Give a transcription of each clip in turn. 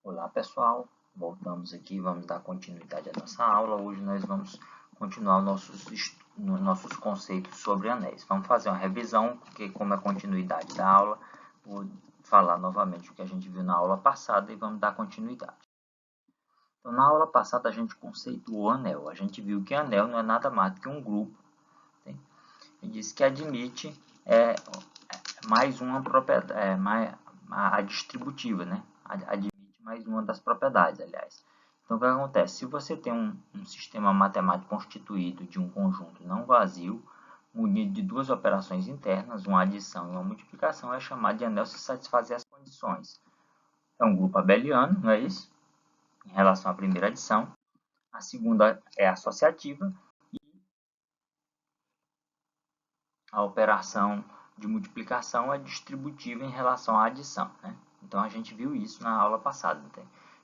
Olá pessoal, voltamos aqui, vamos dar continuidade à nossa aula. Hoje nós vamos continuar nossos conceitos sobre anéis. Vamos fazer uma revisão, porque como é continuidade da aula, vou falar novamente o que a gente viu na aula passada e vamos dar continuidade. Então, na aula passada a gente conceituou anel. A gente viu que anel não é nada mais do que um grupo, né? E disse que admite mais uma propriedade, a distributiva, né? Mais uma das propriedades, aliás. Então, o que acontece? Se você tem um sistema matemático constituído de um conjunto não vazio, munido de duas operações internas, uma adição e uma multiplicação, é chamado de anel se satisfazer as condições. É um grupo abeliano, não é isso? Em relação à primeira adição. A segunda é associativa e a operação de multiplicação é distributiva em relação à adição, né? Então, a gente viu isso na aula passada.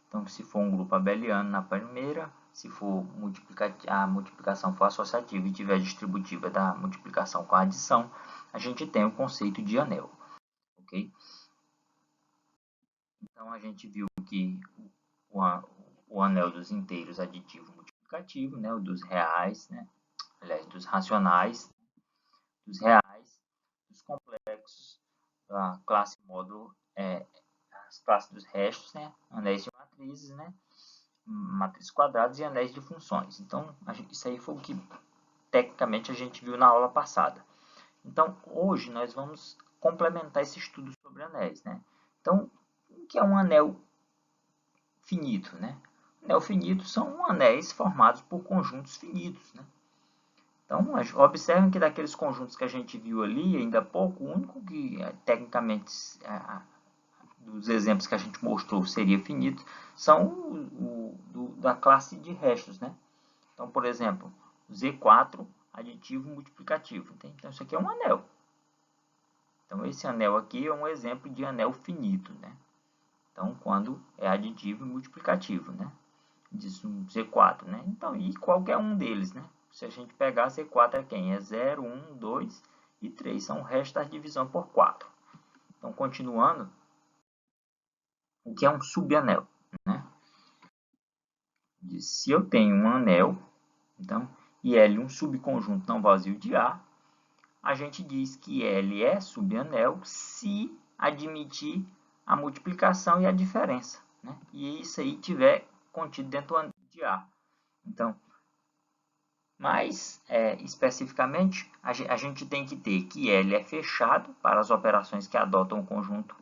Então, se for um grupo abeliano na primeira, se for a multiplicação for associativa e tiver a distributiva da multiplicação com a adição, a gente tem o conceito de anel. Ok? Então, a gente viu que o anel dos inteiros aditivo multiplicativo, né, o dos reais, né, aliás, dos racionais, dos reais, dos complexos, da classe módulo, as classes dos restos, né, anéis de matrizes, né, matrizes quadradas e anéis de funções. Então, isso aí foi o que tecnicamente a gente viu na aula passada. Então, hoje nós vamos complementar esse estudo sobre anéis, né? Então, o que é um anel finito, né? Anel finito são anéis formados por conjuntos finitos, né? Então, observem que daqueles conjuntos que a gente viu ali, ainda há pouco, o único que tecnicamente dos exemplos que a gente mostrou seria finito, são da classe de restos, né? Então, por exemplo, Z4, aditivo multiplicativo. Então, isso aqui é um anel. Então, esse anel aqui é um exemplo de anel finito, né? Então, quando é aditivo e multiplicativo, né? Diz um Z4, né? Então, e qualquer um deles, né? Se a gente pegar Z4 é quem? É 0, 1, 2 e 3. São o resto da divisão por 4. Então, continuando, o que é um subanel, né? Se eu tenho um anel, então, e L um subconjunto não vazio de A, a gente diz que L é subanel se admitir a multiplicação e a diferença, né? E isso aí tiver contido dentro de A. Então, mais especificamente, a gente tem que ter que L é fechado para as operações que adotam o conjunto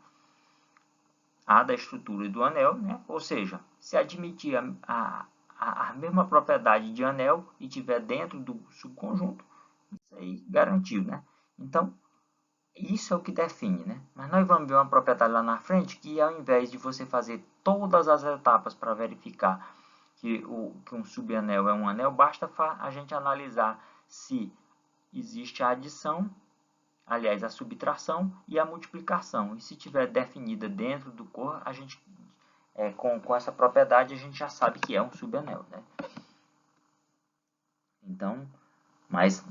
A da estrutura do anel, né? Ou seja, se admitir a mesma propriedade de anel e tiver dentro do subconjunto, isso aí garantiu, né? Então, isso é o que define, né? Mas nós vamos ver uma propriedade lá na frente que, ao invés de você fazer todas as etapas para verificar que um subanel é um anel, basta a gente analisar se existe a adição, aliás, a subtração e a multiplicação. E se tiver definida dentro do corpo, a gente, com essa propriedade, a gente já sabe que é um subanel, né? Então, mas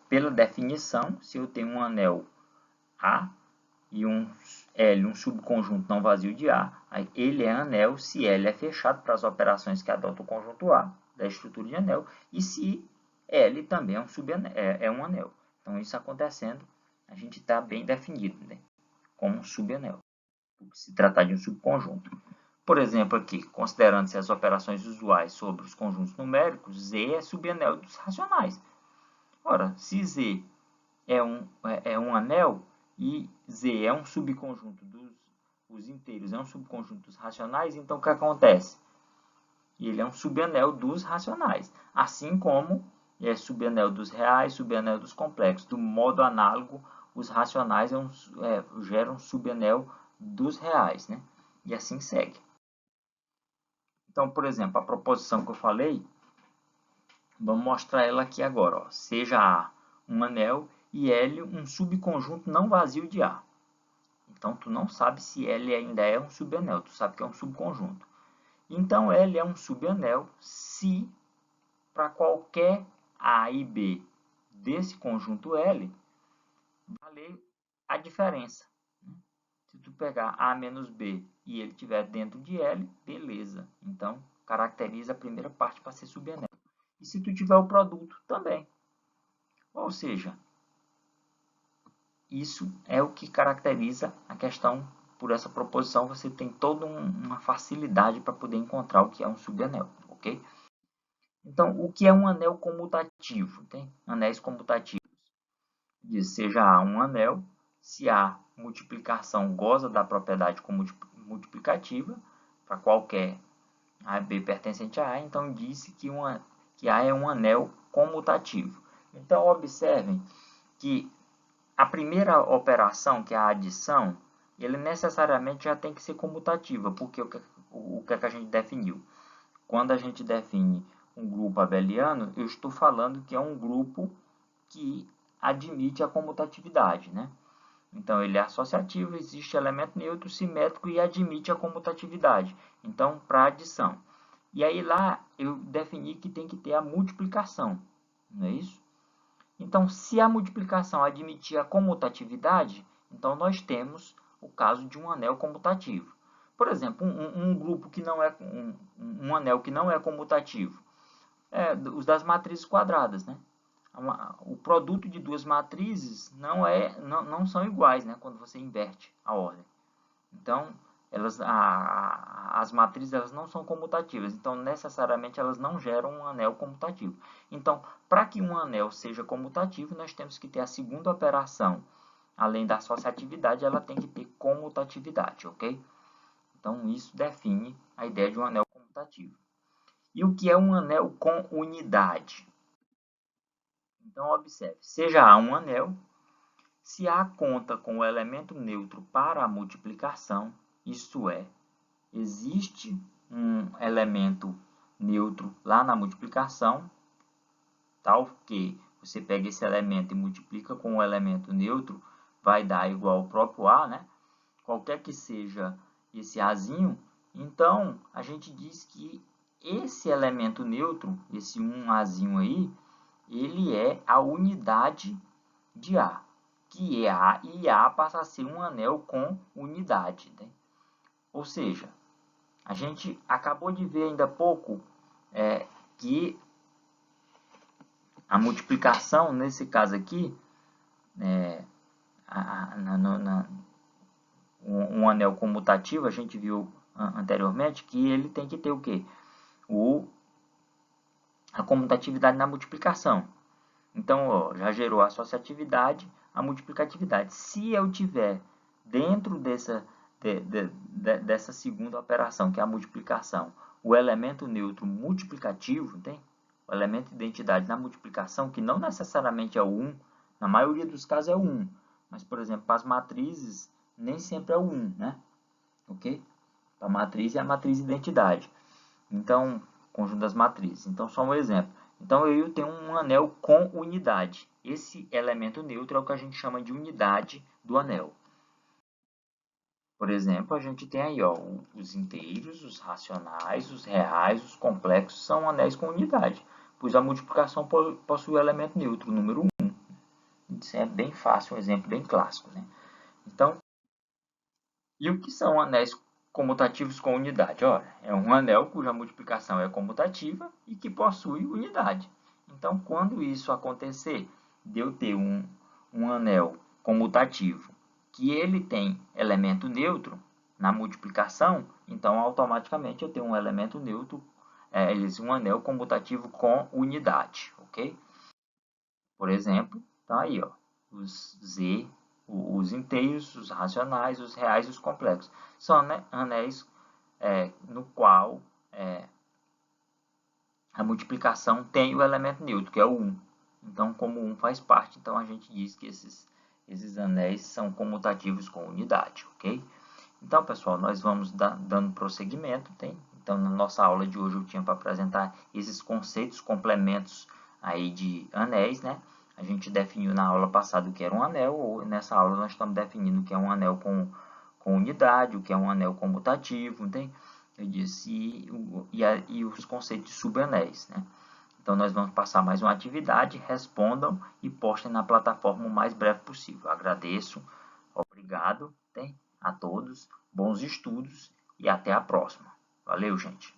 pela definição, se eu tenho um anel A e um L, um subconjunto não vazio de A, ele é anel se L é fechado para as operações que adotam o conjunto A da estrutura de anel e se L também é um subanel, é um anel. Então, isso acontecendo, a gente está bem definido, né, como um subanel, por se tratar de um subconjunto. Por exemplo, aqui, considerando-se as operações usuais sobre os conjuntos numéricos, Z é subanel dos racionais. Ora, se Z é um anel e Z é um subconjunto os inteiros, é um subconjunto dos racionais, então o que acontece? Ele é um subanel dos racionais, assim como é subanel dos reais, subanel dos complexos. Do modo análogo, os racionais geram um subanel dos reais, né? E assim segue. Então, por exemplo, a proposição que eu falei, vamos mostrar ela aqui agora. Ó. Seja A um anel e L um subconjunto não vazio de A. Então, tu não sabe se L ainda é um subanel, tu sabe que é um subconjunto. Então, L é um subanel se para qualquer A e B desse conjunto L valer a diferença. Se tu pegar A menos B e ele estiver dentro de L, beleza. Então, caracteriza a primeira parte para ser subanel. E se tu tiver o produto, também. Ou seja, isso é o que caracteriza a questão. Por essa proposição, você tem toda uma facilidade para poder encontrar o que é um subanel, ok? Então, o que é um anel comutativo? Tem anéis comutativos. Diz, seja A um anel, se A multiplicação goza da propriedade multiplicativa, para qualquer A e B pertencente a A, então disse que A é um anel comutativo. Então, observem que a primeira operação, que é a adição, ele necessariamente já tem que ser comutativa, porque o que é que a gente definiu? Quando a gente define um grupo abeliano, eu estou falando que é um grupo que admite a comutatividade, né? Então, ele é associativo, existe elemento neutro, simétrico e admite a comutatividade. Então, para adição. E aí lá eu defini que tem que ter a multiplicação, não é isso? Então, se a multiplicação admitir a comutatividade, então nós temos o caso de um anel comutativo. Por exemplo, um grupo que não é um anel que não é comutativo, os das matrizes quadradas, né? O produto de duas matrizes não são iguais, né, quando você inverte a ordem. Então, as matrizes elas não são comutativas, então necessariamente elas não geram um anel comutativo. Então, para que um anel seja comutativo, nós temos que ter a segunda operação. Além da associatividade, ela tem que ter comutatividade, ok? Então, isso define a ideia de um anel comutativo. E o que é um anel com unidade? Então, observe, seja A um anel, se A conta com o elemento neutro para a multiplicação, isto é, existe um elemento neutro lá na multiplicação, tal que você pega esse elemento e multiplica com o elemento neutro, vai dar igual ao próprio A, né? Qualquer que seja esse Azinho, então a gente diz que esse elemento neutro, esse 1Azinho aí, ele é a unidade de A, que é A, e A passa a ser um anel com unidade, né? Ou seja, a gente acabou de ver ainda há pouco que a multiplicação, nesse caso aqui, um anel comutativo, a gente viu anteriormente que ele tem que ter o quê? A comutatividade na multiplicação. Então, ó, já gerou a associatividade, a multiplicatividade. Se eu tiver dentro dessa segunda operação, que é a multiplicação, o elemento neutro multiplicativo, tem? O elemento de identidade na multiplicação, que não necessariamente é o 1, na maioria dos casos é o 1, mas, por exemplo, para as matrizes, nem sempre é o 1, né? Ok? A matriz é a matriz de identidade. Então, conjunto das matrizes. Então, só um exemplo. Então, eu tenho um anel com unidade. Esse elemento neutro é o que a gente chama de unidade do anel. Por exemplo, a gente tem aí, ó, os inteiros, os racionais, os reais, os complexos são anéis com unidade, pois a multiplicação possui o elemento neutro, o número 1. Isso é bem fácil, um exemplo bem clássico, né? Então, e o que são anéis comutativos com unidade? Ora, é um anel cuja multiplicação é comutativa e que possui unidade. Então, quando isso acontecer, de eu ter um anel comutativo que ele tem elemento neutro na multiplicação, então automaticamente eu tenho um elemento neutro, um anel comutativo com unidade, ok? Por exemplo, tá aí, ó, os inteiros, os racionais, os reais e os complexos. São anéis no qual a multiplicação tem o elemento neutro, que é o 1. Então, como o 1 faz parte, então a gente diz que esses anéis são comutativos com unidade, ok? Então, pessoal, nós vamos dando prosseguimento, tem? Então, na nossa aula de hoje eu tinha para apresentar esses conceitos, complementos aí de anéis, né? A gente definiu na aula passada o que era um anel, ou nessa aula nós estamos definindo o que é um anel com unidade, o que é um anel comutativo, tem? Eu disse, e os conceitos de subanéis, né? Então, nós vamos passar mais uma atividade, respondam e postem na plataforma o mais breve possível. Agradeço, obrigado, tem? a todos, bons estudos e até a próxima. Valeu, gente!